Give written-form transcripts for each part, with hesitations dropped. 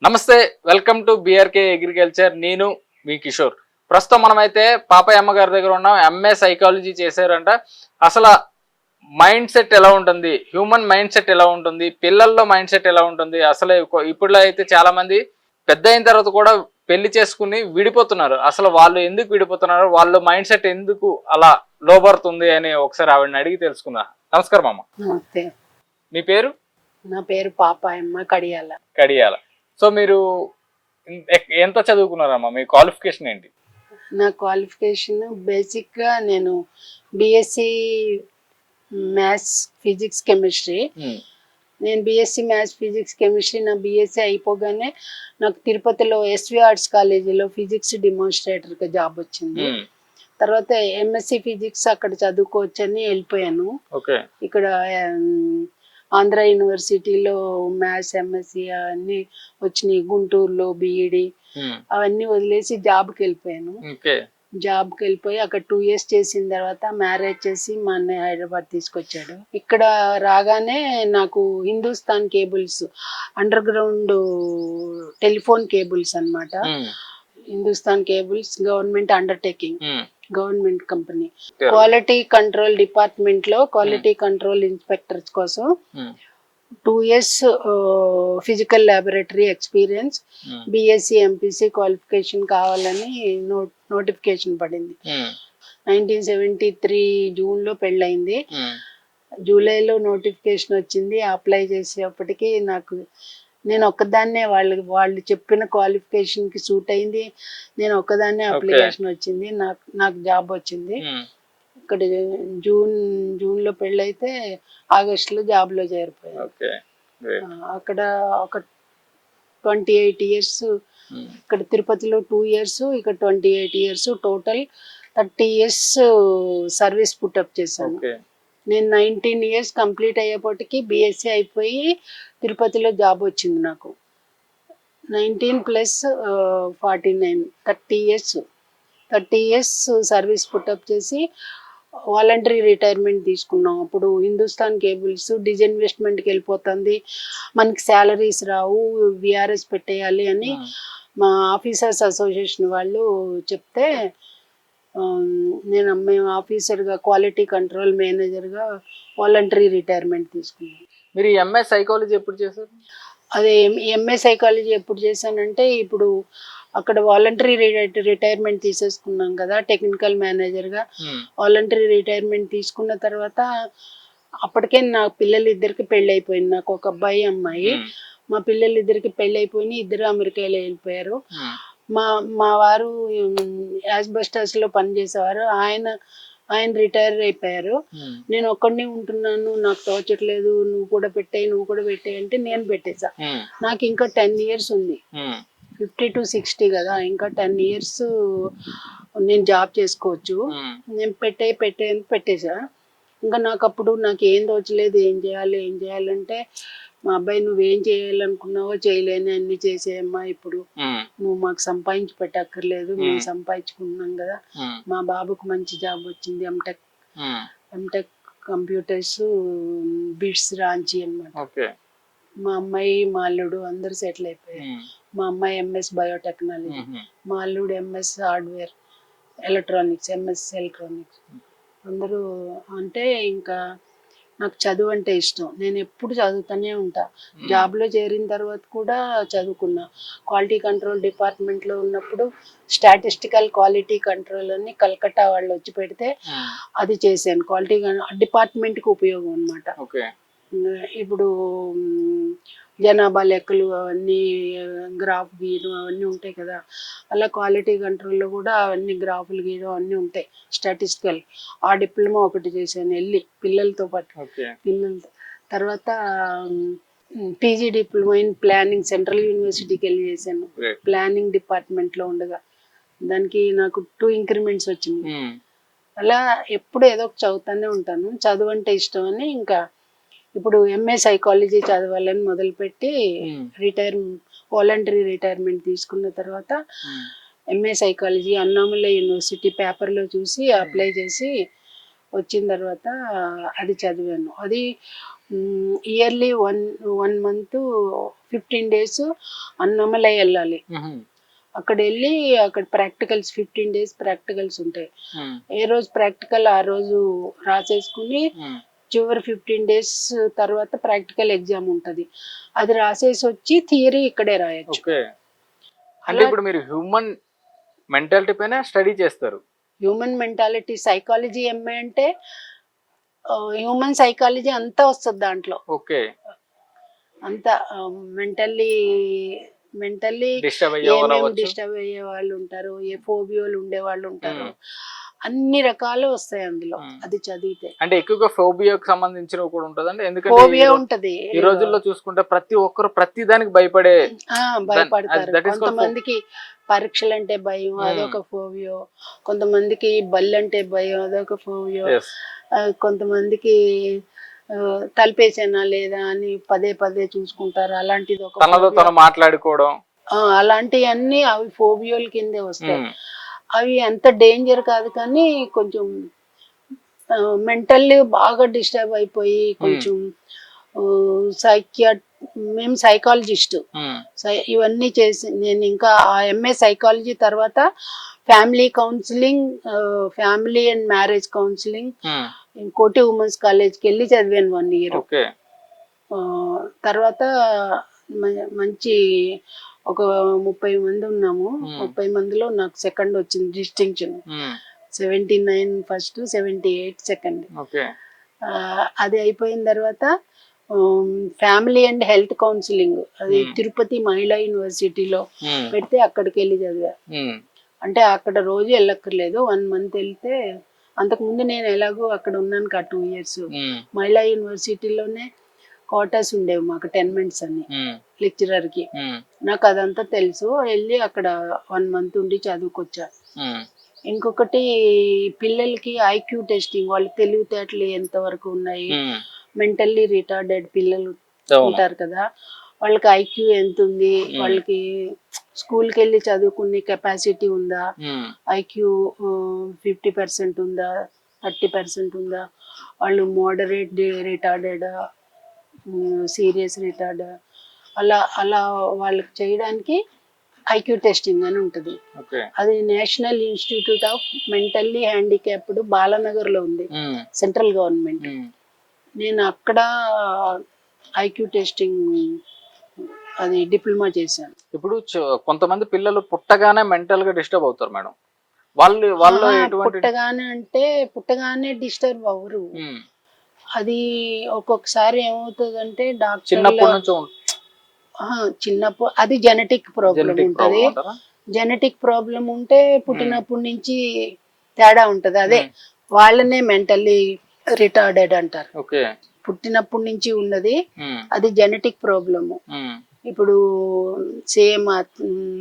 నమస్తే, welcome to BRK agriculture. నేను మీ కిషోర్. ప్రస్తుతం మనమైతే పాపయ్యమ్మ గారి దగ్గర ఉన్నాం. ఎంఏ సైకాలజీ చేశారంట. అసలు మైండ్ సెట్ ఎలా ఉంటుంది, హ్యూమన్ మైండ్ సెట్ ఎలా ఉంటుంది, పిల్లల్లో మైండ్ సెట్ ఎలా ఉంటుంది, అసలు ఇప్పుడులో అయితే చాలా మంది పెద్ద అయిన తర్వాత కూడా పెళ్లి చేసుకుని విడిపోతున్నారు. అసలు వాళ్ళు ఎందుకు విడిపోతున్నారు, వాళ్ళ మైండ్ సెట్ ఎందుకు అలా లోబడుతుంది అని ఒకసారి ఆవిడని అడిగి తెలుసుకుందాం. నమస్కారం అమ్మ. నమస్తే. మీ పేరు? నా పేరు పాపాయమ్మ కడియాల. కడియాల. సో మీరు ఎంత చదువుకున్నారమ్మా? మీ క్వాలిఫికేషన్ ఏంటి? నా క్వాలిఫికేషన్ బేసిక్గా నేను బిఎస్సి మ్యాథ్స్ ఫిజిక్స్ కెమిస్ట్రీ. నేను బిఎస్సి మ్యాథ్స్ ఫిజిక్స్ కెమిస్ట్రీ నా బిఎస్సి అయిపోగానే నాకు తిరుపతిలో ఎస్వి ఆర్ట్స్ కాలేజీలో ఫిజిక్స్ డెమోన్స్ట్రేటర్గా జాబ్ వచ్చింది. తర్వాత ఎంఎస్సి ఫిజిక్స్ అక్కడ చదువుకోవచ్చని వెళ్ళిపోయాను. ఇక్కడ ఆంధ్ర యూనివర్సిటీలో మ్యాథ్స్ ఎంఎస్సి అవన్నీ వచ్చినాయి. గుంటూరులో బిఈడి అవన్నీ వదిలేసి జాబ్కి వెళ్ళిపోయాను. జాబ్కి వెళ్ళిపోయి అక్కడ 2 years చేసిన తర్వాత మ్యారేజ్ చేసి మా అన్నయ్య హైదరాబాద్ తీసుకొచ్చాడు. ఇక్కడ రాగానే నాకు Hindustan cables underground telephone cables అన్నమాట. Hindustan cables government undertaking, government company. Quality control department లో క్వాలిటీ కంట్రోల్ ఇన్స్పెక్టర్స్ కోసం 2 years physical laboratory experience, BSc MPC qualification కావాలని నోటిఫికేషన్ పడింది. 1973 జూన్లో పెళ్ళయింది. జూలైలో నోటిఫికేషన్ వచ్చింది. అప్లై చేసేప్పటికి నేను ఒక్కదాన్నే వాళ్ళు చెప్పిన క్వాలిఫికేషన్కి సూట్ అయింది. నేను ఒక్కదాన్నే అప్లికేషన్ వచ్చింది. నాకు జాబ్ వచ్చింది. ఇక్కడ జూన్లో పెళ్ళైతే ఆగస్టులో జాబ్లో చేరిపోయాను. అక్కడ ఒక 28 years, ఇక్కడ తిరుపతిలో 2 years, ఇక్కడ 28 years, టోటల్ 30 years సర్వీస్ పుట్టప్ చేశాను. నేను 19 years కంప్లీట్ అయ్యేపటికి బిఎస్సి అయిపోయి తిరుపతిలో జాబ్ వచ్చింది నాకు. 19 + 49 30 years సర్వీస్ పుట్టప్ చేసి వాలంటరీ రిటైర్మెంట్ తీసుకున్నాం. అప్పుడు హిందుస్థాన్ కేబుల్స్ డిజిన్వెస్ట్మెంట్కి వెళ్ళిపోతుంది, మనకి శాలరీస్ రావు, విఆర్ఎస్ పెట్టేయాలి అని మా ఆఫీసర్స్ అసోసియేషన్ వాళ్ళు చెప్తే మేము ఆఫీసర్గా క్వాలిటీ కంట్రోల్ మేనేజర్గా వాలంటరీ రిటైర్మెంట్ తీసుకున్నాను. మీరు ఎంఏ సైకాలజీ ఎప్పుడు చేశారు? అదే ఎంఏ సైకాలజీ ఎప్పుడు చేశానంటే ఇప్పుడు అక్కడ వాలంటరీ రిటైర్మెంట్ తీసేసుకున్నాం కదా, టెక్నికల్ మేనేజర్గా వాలంటరీ రిటైర్మెంట్ తీసుకున్న తర్వాత అప్పటికే నా పిల్లలిద్దరికి పెళ్ళి అయిపోయింది. నాకు ఒక అబ్బాయి అమ్మాయి. మా పిల్లలిద్దరికి పెళ్ళి అయిపోయి ఇద్దరు అమెరికాలో వెళ్ళిపోయారు. మా వారు యాస్బెస్టాస్లో పనిచేసేవారు. ఆయన రిటైర్ అయిపోయారు. నేను ఒక్కడిని ఉంటున్నాను, నాకు తోచట్లేదు, నువ్వు కూడా పెట్టాయి అంటే నేను పెట్టేసా. నాకు ఇంకా 10 years ఉంది, 50 to 60 కదా, ఇంకా 10 years నేను జాబ్ చేసుకోవచ్చు. నేను పెట్టేసా. ఇంకా నాకు ఏం తోచలేదు, ఏం చేయాలంటే మా అబ్బాయి నువ్వేం చేయాలనుకున్నావో చేయలేని అన్ని చేసేయమ్మా, ఇప్పుడు నువ్వు మాకు సంపాదించి పెట్టక్కర్లేదు, మేము సంపాదించుకుంటున్నాం కదా. మా బాబుకు మంచి జాబ్ వచ్చింది, ఎంటెక్ కంప్యూటర్స్, బిట్స్ రాంచి అన్నమాట. మా అమ్మాయి మా అల్లుడు అందరు సెటిల్ అయిపోయారు. మా అమ్మాయి ఎంఎస్ బయోటెక్నాలజీ, మా అల్లుడు MS hardware electronics, MS electronics. అందరూ అంటే ఇంకా నాకు చదువు అంటే ఇష్టం. నేను ఎప్పుడు చదువుతూనే ఉంటా. జాబ్లో చేరిన తర్వాత కూడా చదువుకున్నా. క్వాలిటీ కంట్రోల్ డిపార్ట్మెంట్లో ఉన్నప్పుడు స్టాటిస్టికల్ క్వాలిటీ కంట్రోల్ అని కలకత్తా వాళ్ళు వచ్చి పెడితే అది చేశాను. క్వాలిటీ డిపార్ట్మెంట్కి ఉపయోగం అన్నమాట. ఇప్పుడు జనాభా లెక్కలు అవన్నీ గ్రాఫ్ గీయడం అవన్నీ ఉంటాయి కదా, అలా క్వాలిటీ కంట్రోల్లో కూడా అవన్నీ గ్రాఫులు గీయడం అన్నీ ఉంటాయి స్టాటిస్టికల్. ఆ డిప్లొమా ఒకటి చేశాను వెళ్ళి పిల్లలతో పాటు. తర్వాత PG diploma in planning central యూనివర్సిటీకి వెళ్ళి చేశాను. ప్లానింగ్ డిపార్ట్మెంట్లో ఉండగా దానికి నాకు 2 increments వచ్చింది. అలా ఎప్పుడు ఏదో ఒక చదువుతూనే ఉంటాను. చదువు అంటే ఇష్టం అని ఇంకా ఇప్పుడు ఎంఏ సైకాలజీ చదవాలని మొదలుపెట్టి వాలంటరీ రిటైర్మెంట్ తీసుకున్న తర్వాత ఎంఏ సైకాలజీ అన్నామలై యూనివర్సిటీ పేపర్లో చూసి అప్లై చేసి వచ్చిన తర్వాత అది చదివాను. అది yearly one month 15 days Annamalai వెళ్ళాలి. అక్కడ వెళ్ళి అక్కడ ప్రాక్టికల్స్ 15 days ప్రాక్టికల్స్ ఉంటాయి. ఏ రోజు ప్రాక్టికల్ ఆ రోజు రాసేసుకుని చివరి 15 days తర్వాత ప్రాక్టికల్ ఎగ్జామ్ ఉంటది. అది రాసేసి వచ్చి థియరీ ఇక్కడే రాయొచ్చు. అంటే ఇప్పుడు మీరు హ్యూమన్ మెంటాలిటీ పైన స్టడీ చేస్తారు. హ్యూమన్ మెంటాలిటీ సైకాలజీ ఎంఏ అంటే హ్యూమన్ సైకాలజీ అంతా వస్తుంది దాంట్లో. ఓకే, అంతా మెంటల్లీ డిస్టర్బ్ డిస్టర్బ్ అయ్యే వాళ్ళు ఉంటారు, ఏ ఫోబియోలు ఉండే వాళ్ళు ఉంటారు, అన్ని రకాలు వస్తాయి అందులో అది చదివితే. అంటే ఎక్కువగా ఫోబియాకి సంబంధించినవి కూడా ఉంటదండి. ఎందుకంటే ఫోబియా ఉంటది. ఈ రోజుల్లో చూసుకుంటే ప్రతి ఒక్కరు ప్రతి దానికి భయపడతారు. కొంతమందికి పరీక్షలు అంటే భయం, అదొక ఫోబియో. కొంతమందికి బళ్ళు అంటే భయం, అదొక ఫోబియో. కొంతమందికి తలిపేసేనా లేదా అని పదే పదే చూసుకుంటారు, అలాంటిది ఒక మాట్లాడుకోవడం. అలాంటివన్నీ అవి ఫోబియోల కిందే వస్తాయి. అవి అంత డేంజర్ కాదు కానీ కొంచెం మెంటల్లీ బాగా డిస్టర్బ్ అయిపోయి కొంచెం మేము సైకాలజిస్ట్ ఇవన్నీ చేసి నేను ఇంకా ఆ ఎంఏ సైకాలజీ తర్వాత family counselling, family and marriage counselling కోటి ఉమెన్స్ కాలేజ్కి వెళ్ళి చదివాను 1 year. తర్వాత మంచి ఒక 30 మంది ఉన్నాము. 30 మందిలో నాకు సెకండ్ వచ్చింది డిస్టింక్షన్. 79 first, 78 second. అది అయిపోయిన తర్వాత ఫ్యామిలీ అండ్ హెల్త్ కౌన్సిలింగ్ అది తిరుపతి మహిళా యూనివర్సిటీలో పెడితే అక్కడికి వెళ్ళి చదివా. అంటే అక్కడ రోజు వెళ్ళక్కర్లేదు, 1 month వెళ్తే. అంతకుముందు నేను ఎలాగో అక్కడ ఉన్నాను 2 years. మహిళా యూనివర్సిటీలోనే క్వార్టర్స్ ఉండేవి మాకు, టెన్మెంట్స్ అని లెక్చరర్ కి. నాకు అదంతా తెలుసు. వెళ్ళి అక్కడ 1 month ఉండి చదువుకొచ్చా. ఇంకొకటి పిల్లలకి ఐక్యూ టెస్టింగ్, వాళ్ళ తెలివితేటలు ఎంత వరకు ఉన్నాయి, మెంటల్లీ రిటార్డెడ్ పిల్లలు ఉంటారు కదా, వాళ్ళకి ఐక్యూ ఎంత ఉంది, వాళ్ళకి స్కూల్కి వెళ్ళి చదువుకునే కెపాసిటీ ఉందా, ఐక్యూ 50% ఉందా, 30% ఉందా, వాళ్ళు మోడరేట్ రిటార్డెడ్, సీరియస్ రిటార్డ్, అలా వాళ్ళకి చేయడానికి ఐక్యూ టెస్టింగ్ అని ఉంటుంది. అది national institute of mentally handicapped Balanagar లో ఉంది, సెంట్రల్ గవర్నమెంట్. నేను అక్కడ ఐక్యూ టెస్టింగ్ అది డిప్లొమా చేశాను. ఇప్పుడు కొంతమంది పిల్లలు పుట్టగానే మెంటల్ గా డిస్టర్బ్ అవుతారు మేడం. వాళ్ళు పుట్టగానే డిస్టర్బ్ అవ్వరు. అది ఒక్కొక్కసారి ఏమవుతుందంటే చిన్నప్పుడు అది జెనెటిక్ ప్రాబ్లం ఉంటది. జెనెటిక్ ప్రాబ్లం ఉంటే పుట్టినప్పటి నుంచి తేడా ఉంటది. అదే వాళ్ళనే మెంటల్లీ రిటార్డెడ్ అంటారు. పుట్టినప్పటి నుంచి ఉన్నది అది జెనెటిక్ ప్రాబ్లము. ఇప్పుడు సేమ్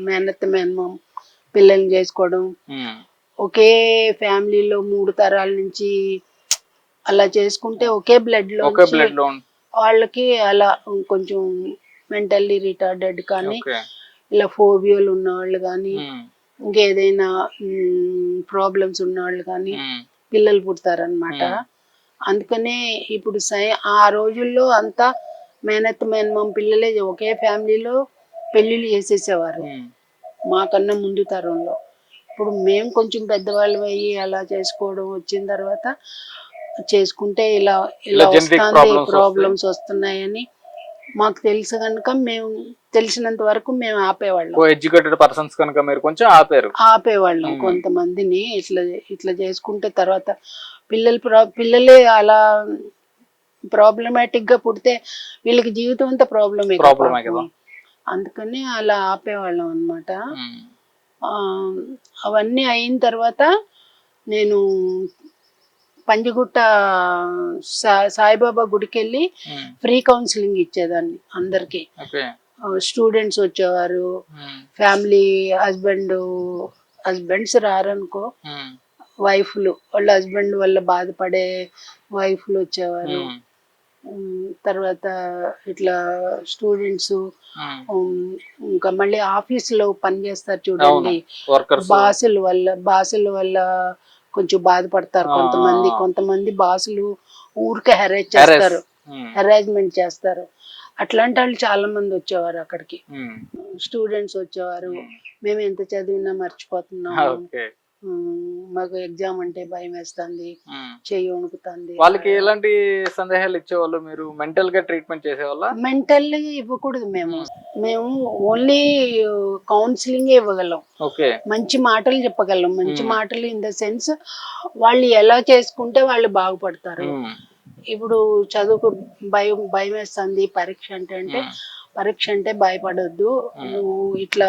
మేనత్త మేనమామ పిల్లల్ని చేసుకోవడం, ఒకే ఫ్యామిలీలో 3 తరాల నుంచి అలా చేసుకుంటే ఒకే బ్లడ్ లో వాళ్ళకి అలా కొంచెం మెంటల్లీ రిటార్డెడ్ కానీ ఇలా ఫోబియోలు ఉన్న వాళ్ళు కానీ ఇంకేదైనా ప్రాబ్లమ్స్ ఉన్న వాళ్ళు కానీ పిల్లలు పుడతారనమాట. అందుకనే ఇప్పుడు ఆ రోజుల్లో అంతా మేనత్త మేనమామ పిల్లలే ఒకే ఫ్యామిలీలో పెళ్లిళ్ళు చేసేసేవారు మాకన్నా ముందు తరంలో. ఇప్పుడు మేము కొంచెం పెద్దవాళ్ళు అయ్యి అలా చేసుకోవడం వచ్చిన తర్వాత చేసుకుంటే ఇలా వస్తుంది, ప్రాబ్లమ్స్ వస్తున్నాయని మాకు తెలుసు కనుక మేము తెలిసినంత వరకు మేము ఆపేవాళ్ళం. ఎడ్యుకేటెడ్ పర్సన్స్ కనుక మీరు కొంచెం ఆపేవాళ్ళం కొంతమందిని. ఇట్లా చేసుకుంటే తర్వాత పిల్లలే అలా ప్రాబ్లమాటిక్ గా పుడితే వీళ్ళకి జీవితం అంతా ప్రాబ్లమే కదా. అందుకని అలా ఆపేవాళ్ళం అన్నమాట. అవన్నీ అయిన తర్వాత నేను పంజగుట్ట సాయిబాబా గుడికి వెళ్ళి ఫ్రీ కౌన్సిలింగ్ ఇచ్చేదాన్ని అందరికి. స్టూడెంట్స్ వచ్చేవారు, ఫ్యామిలీ హస్బెండ్స్ రారనుకో, వైఫ్లు వాళ్ళ హస్బెండ్ వల్ల బాధపడే వైఫ్లు వచ్చేవారు. తర్వాత ఇట్లా స్టూడెంట్స్ ఇంకా మళ్ళీ ఆఫీస్ లో పని చేస్తారు చూడండి, బాసుల వల్ల కొంచెం బాధపడతారు కొంతమంది బాసులు ఊరికే హెరేజ్ చేస్తారు. హెరాస్మెంట్ చేస్తారు. అట్లాంటి వాళ్ళు చాలా మంది వచ్చేవారు అక్కడికి. స్టూడెంట్స్ వచ్చేవారు, మేము ఎంత చదివినా మర్చిపోతున్నాము, మాకు ఎగ్జామ్ అంటే భయం వేస్తుంది, చెయ్యి వణుకుతుంది. వాళ్ళకి ఎలాంటి సందేహాలు ఇచ్చేవాళ్ళు? మీరు మెంటల్ గా ట్రీట్మెంట్ చేసేవాళ్ళ? మెంటల్ ఇవ్వకూడదు, మేము ఓన్లీ కౌన్సిలింగ్ ఇవ్వగలం. మంచి మాటలు చెప్పగలం. మంచి మాటలు ఇన్ ద సెన్స్ వాళ్ళు ఎలా చేసుకుంటే వాళ్ళు బాగుపడతారు. ఇప్పుడు చదువుకు భయం వేస్తుంది, పరీక్ష అంటే పరీక్ష అంటే భయపడొద్దు, నువ్వు ఇట్లా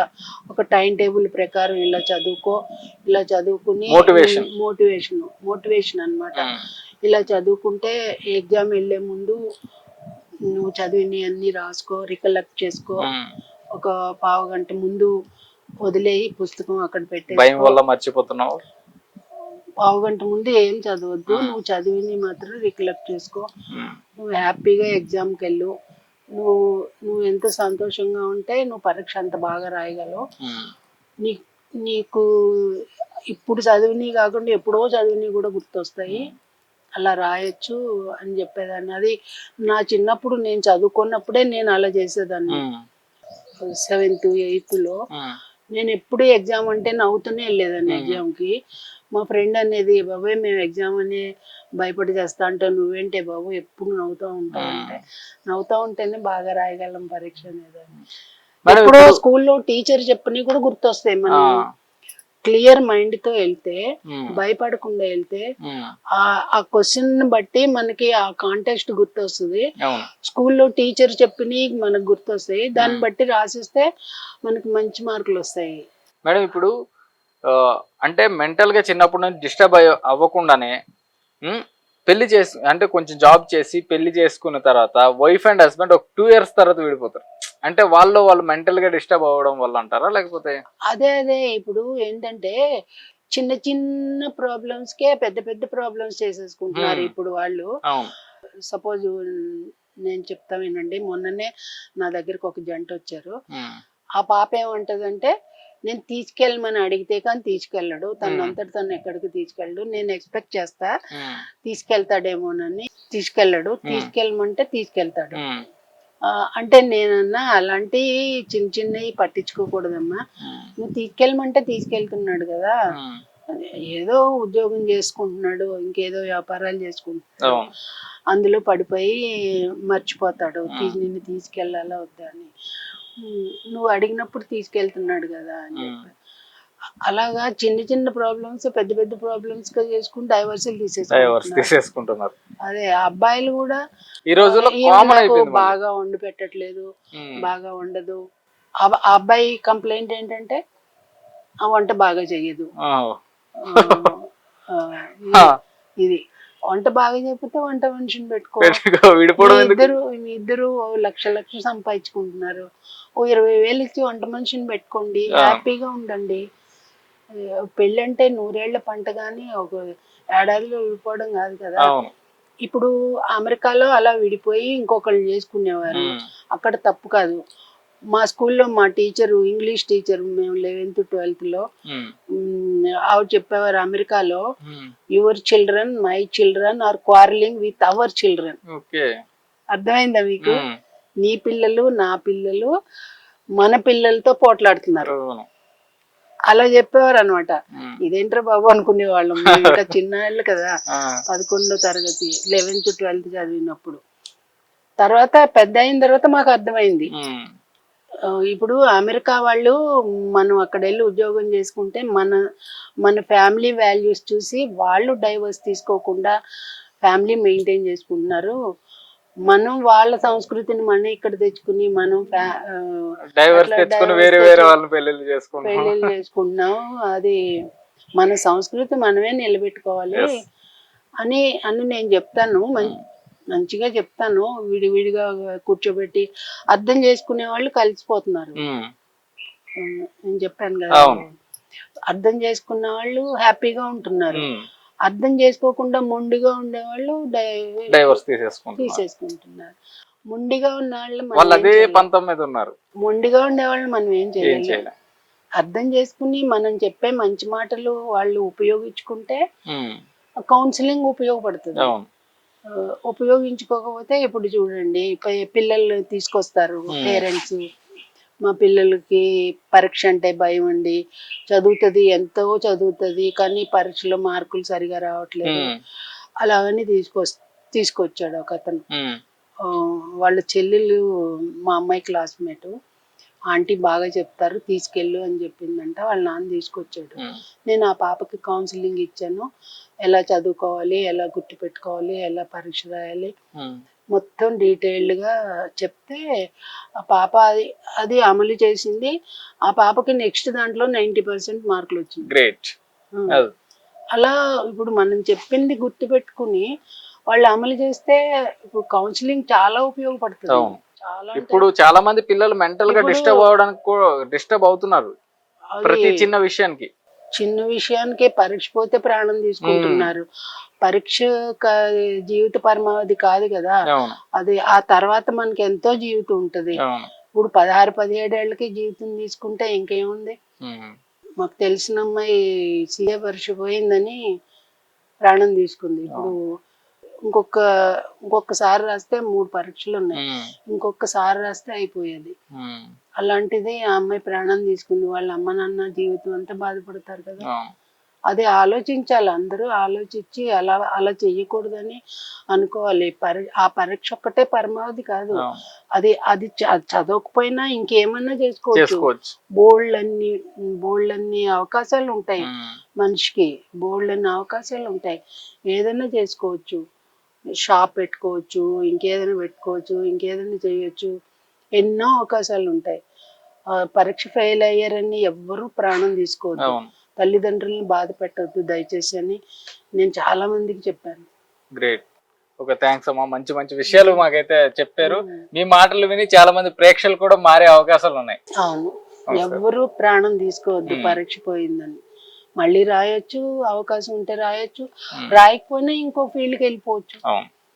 ఒక టైం టేబుల్ ప్రకారం ఇలా చదువుకో, ఇలా చదువుకుని మోటివేషన్ అన్నమాట. ఇలా చదువుకుంటే ఎగ్జామ్ వెళ్ళే ముందు నువ్వు చదివిని అన్ని రాసుకో, రికలెక్ట్ చేసుకో, ఒక పావు గంట ముందు వదిలేయి పుస్తకం అక్కడ మర్చిపోతున్నావు, పావు గంట ముందు ఏం చదవద్దు, నువ్వు చదివిని మాత్రం రికలెక్ట్ చేసుకో, నువ్వు హ్యాపీగా ఎగ్జామ్కి వెళ్ళు, నువ్వు ఎంత సంతోషంగా ఉంటే నువ్వు పరీక్ష అంత బాగా రాయగలవు, నీకు ఇప్పుడు చదివిని కాకుండా ఎప్పుడో చదివిని కూడా గుర్తొస్తాయి, అలా రాయొచ్చు అని చెప్పేదాన్ని. అది నా చిన్నప్పుడు నేను చదువుకున్నప్పుడే నేను అలా చేసేదాన్ని. 7th 8th నేను ఎప్పుడు ఎగ్జామ్ అంటే నవ్వుతూనే వెళ్ళేదాన్ని ఎగ్జామ్కి. మా ఫ్రెండ్ అనేది, బాబాయ్ మేము ఎగ్జామ్ అని భయపడి చేస్తా అంటే నువ్వేంటే బాబు ఎప్పుడు నవ్వుతూ ఉంటావు అంటే, నవ్వుతూ ఉంటేనే బాగా రాయగలం పరీక్ష అనేదాన్ని. ఇప్పుడు స్కూల్లో టీచర్ చెప్పని కూడా గుర్తొస్తాయి. మనం క్లియర్ మైండ్ తో వెళ్తే, భయపడకుండా వెళ్తే ఆ క్వశ్చన్ బట్టి మనకి ఆ కాంటెక్స్ట్ గుర్తొస్తుంది. స్కూల్లో టీచర్ చెప్పిని మనకు గుర్తొస్తాయి, దాన్ని బట్టి రాసిస్తే మనకి మంచి మార్కులు వస్తాయి. మేడం ఇప్పుడు అంటే మెంటల్ గా చిన్నప్పటి నుంచి డిస్టర్బ్ అవ్వకుండానే పెళ్లి చేసి, అంటే కొంచెం జాబ్ చేసి పెళ్లి చేసుకున్న తర్వాత వైఫ్ అండ్ హస్బెండ్ ఒక 2 years తర్వాత విడిపోతారు. అంటే వాళ్ళు మెంటల్ గా డిస్టర్బ్ అవ్వడం వల్ల అంటారా, లేకపోతే? అదే ఇప్పుడు ఏంటంటే చిన్న చిన్న ప్రాబ్లమ్స్ కే పెద్ద పెద్ద ప్రాబ్లమ్స్ చేసేసుకుంటున్నారు ఇప్పుడు వాళ్ళు. సపోజ్ నేను చెప్తా వినండి, మొన్ననే నా దగ్గరకు ఒక జంట వచ్చారు. ఆ పాప ఏమంటదంటే, నేను తీసుకెళ్ళమని అడిగితే కానీ తీసుకెళ్ళడు, తనంతటి తను ఎక్కడికి తీసుకెళ్ళడు, నేను ఎక్స్పెక్ట్ చేస్తా తీసుకెళ్తాడేమోనని, తీసుకెళ్ళడు, తీసుకెళ్ళమంటే తీసుకెళ్తాడు. అంటే నేనన్నా అలాంటి చిన్న చిన్నవి పట్టించుకోకూడదమ్మా, నువ్వు తీసుకెళ్ళమంటే తీసుకెళ్తున్నాడు కదా, ఏదో ఉద్యోగం చేసుకుంటున్నాడు, ఇంకేదో వ్యాపారాలు చేసుకుంటున్నాడు, అందులో పడిపోయి మర్చిపోతాడు నిన్ను తీసుకెళ్ళాలా వద్దా అని, నువ్వు అడిగినప్పుడు తీసుకెళ్తున్నాడు కదా అని చెప్పి. అలాగా చిన్న చిన్న ప్రాబ్లమ్స్ పెద్ద పెద్ద ప్రాబ్లమ్స్ గా చేసుకుని డైవర్సులు తీసేసుకుంటున్నారు. అదే అబ్బాయిలు కూడా ఈ రోజుల్లో బాగా వండి పెట్టట్లేదు, బాగా వండదు. ఆ అబ్బాయి కంప్లైంట్ ఏంటంటే ఆ వంట బాగా చెయ్యదు. ఇది వంట బాగా చెప్పితే వంట మనిషిని పెట్టుకో. ఇద్దరు లక్ష సంపాదించుకుంటున్నారు, ఓ 20,000 ఇచ్చి వంట మనిషిని పెట్టుకోండి, హ్యాపీగా ఉండండి. పెళ్ళి అంటే 100 ఏళ్ల పంట గాని ఒక ఏడాదిలో విడిపోవడం కాదు కదా. ఇప్పుడు అమెరికాలో అలా విడిపోయి ఇంకొకళ్ళు చేసుకునేవారు, అక్కడ తప్పు కాదు. మా స్కూల్లో మా టీచరు, ఇంగ్లీష్ టీచర్, మేము 11th 12th ఆవిడ చెప్పేవారు, అమెరికాలో your children my children are quarrelling with our children. అర్థమైందా మీకు? నీ పిల్లలు నా పిల్లలు మన పిల్లలతో పోట్లాడుతున్నారు, అలా చెప్పేవారు అనమాట. ఇదేంట్రా బాబు అనుకునేవాళ్ళం, ఇంకా చిన్నాళ్ళు కదా, 11వ తరగతి 11th 12th చదివినప్పుడు. తర్వాత పెద్ద అయిన తర్వాత మాకు అర్థమైంది, ఇప్పుడు అమెరికా వాళ్ళు మనం అక్కడ వెళ్ళి ఉద్యోగం చేసుకుంటే మన ఫ్యామిలీ వాల్యూస్ చూసి వాళ్ళు డైవర్స్ తీసుకోకుండా ఫ్యామిలీ మెయింటైన్ చేసుకుంటున్నారు. మనం వాళ్ళ సంస్కృతిని మనం ఇక్కడ తెచ్చుకుని మనం పెళ్ళిళ్ళు చేసుకుంటున్నాం. అది మన సంస్కృతి మనమే నిలబెట్టుకోవాలి అని నేను చెప్తాను, మంచిగా చెప్తాను. విడివిడిగా కూర్చోబెట్టి అర్థం చేసుకునే వాళ్ళు కలిసిపోతున్నారు. నేను చెప్పాను కదా, అర్థం చేసుకున్న వాళ్ళు హ్యాపీగా ఉంటున్నారు, అర్థం చేసుకోకుండా మొండిగా ఉండేవాళ్ళు డైవర్స్ తీసేసుకుంటున్నారు. మొండిగా ఉన్న వాళ్ళు మొండిగా ఉండేవాళ్ళు మనం ఏం చేయలేము. అర్థం చేసుకుని మనం చెప్పే మంచి మాటలు వాళ్ళు ఉపయోగించుకుంటే కౌన్సిలింగ్ ఉపయోగపడుతుంది. ఉపయోగించుకోకపోతే ఇప్పుడు చూడండి పిల్లలు తీసుకొస్తారు పేరెంట్స్, మా పిల్లలకి పరీక్ష అంటే భయం అండి, చదువుతుంది ఎంతో చదువుతుంది కానీ పరీక్షలో మార్కులు సరిగా రావట్లేదు, అలాగని తీసుకొచ్చాడు ఒక అతను. వాళ్ళ చెల్లెలు మా అమ్మాయి క్లాస్మేట్, ఆంటీ బాగా చెప్తారు తీసుకెళ్ళు అని చెప్పిందంట, వాళ్ళ నాన్న తీసుకొచ్చాడు. నేను ఆ పాపకి కౌన్సిలింగ్ ఇచ్చాను, ఎలా చదువుకోవాలి, ఎలా గుర్తుపెట్టుకోవాలి, ఎలా పరీక్ష రాయాలి మొత్తం డీటెయిల్డ్గా చెప్తే ఆ పాప అది అమలు చేసింది. ఆ పాపకి నెక్స్ట్ దాంట్లో 90% మార్కులు వచ్చింది. గ్రేట్. అలా ఇప్పుడు మనం చెప్పింది గుర్తుపెట్టుకుని వాళ్ళు అమలు చేస్తే ఇప్పుడు కౌన్సిలింగ్ చాలా ఉపయోగపడుతుంది. చాలా ఇప్పుడు చాలా మంది పిల్లలు మెంటల్ గా డిస్టర్బ్ అవుతున్నారు ప్రతి చిన్న విషయానికి. చిన్న విషయానికే పరీక్ష పోతే ప్రాణం తీసుకుంటున్నారు. పరీక్ష జీవిత పరమావధి కాదు కదా, అది ఆ తర్వాత మనకి ఎంతో జీవితం ఉంటది. ఇప్పుడు 16-17 ఏళ్ళకి జీవితం తీసుకుంటే ఇంకేముంది. మాకు తెలిసిన అమ్మాయి సీఏ పరీక్ష పోయిందని ప్రాణం తీసుకుంది. ఇప్పుడు ఇంకొకసారి రాస్తే 3 పరీక్షలు ఉన్నాయి, ఇంకొకసారి రాస్తే అయిపోయేది. అలాంటిది ఆ అమ్మాయి ప్రాణం తీసుకుంది. వాళ్ళ అమ్మ నాన్న జీవితం అంతా బాధపడతారు కదా. అది ఆలోచించాలి, అందరూ ఆలోచించి అలా చెయ్యకూడదని అనుకోవాలి. ఆ పరీక్ష ఒక్కటే పరమావధి కాదు, అది చదవకపోయినా ఇంకేమన్నా చేసుకోవచ్చు. బోల్డన్ని అవకాశాలు ఉంటాయి మనిషికి, బోల్డన్ని అవకాశాలు ఉంటాయి, ఏదైనా చేసుకోవచ్చు. షాప్ పెట్టుకోవచ్చు, ఇంకేదైనా చేయొచ్చు, ఎన్నో అవకాశాలు ఉంటాయి. పరీక్ష ఫెయిల్ అయ్యారని ఎవ్వరూ ప్రాణం తీసుకోవద్దు, తల్లిదండ్రులను బాధ పెట్టద్దు దయచేసి అని నేను చాలా మందికి చెప్పాను. గ్రేట్. ఒక థ్యాంక్స్ అమ్మా, మంచి మంచి విషయాలు మాకైతే చెప్పారు. మీ మాటలు విని చాలా మంది ప్రేక్షకులు కూడా మారే అవకాశాలు ఉన్నాయి. అవును, ఎవ్వరూ ప్రాణం తీసుకోవద్దు పరీక్ష పోయిందని. మళ్ళీ రాయొచ్చు, అవకాశం ఉంటే రాయొచ్చు, రాయకపోయినా ఇంకో ఫీల్డ్కి వెళ్ళిపోవచ్చు. అవును.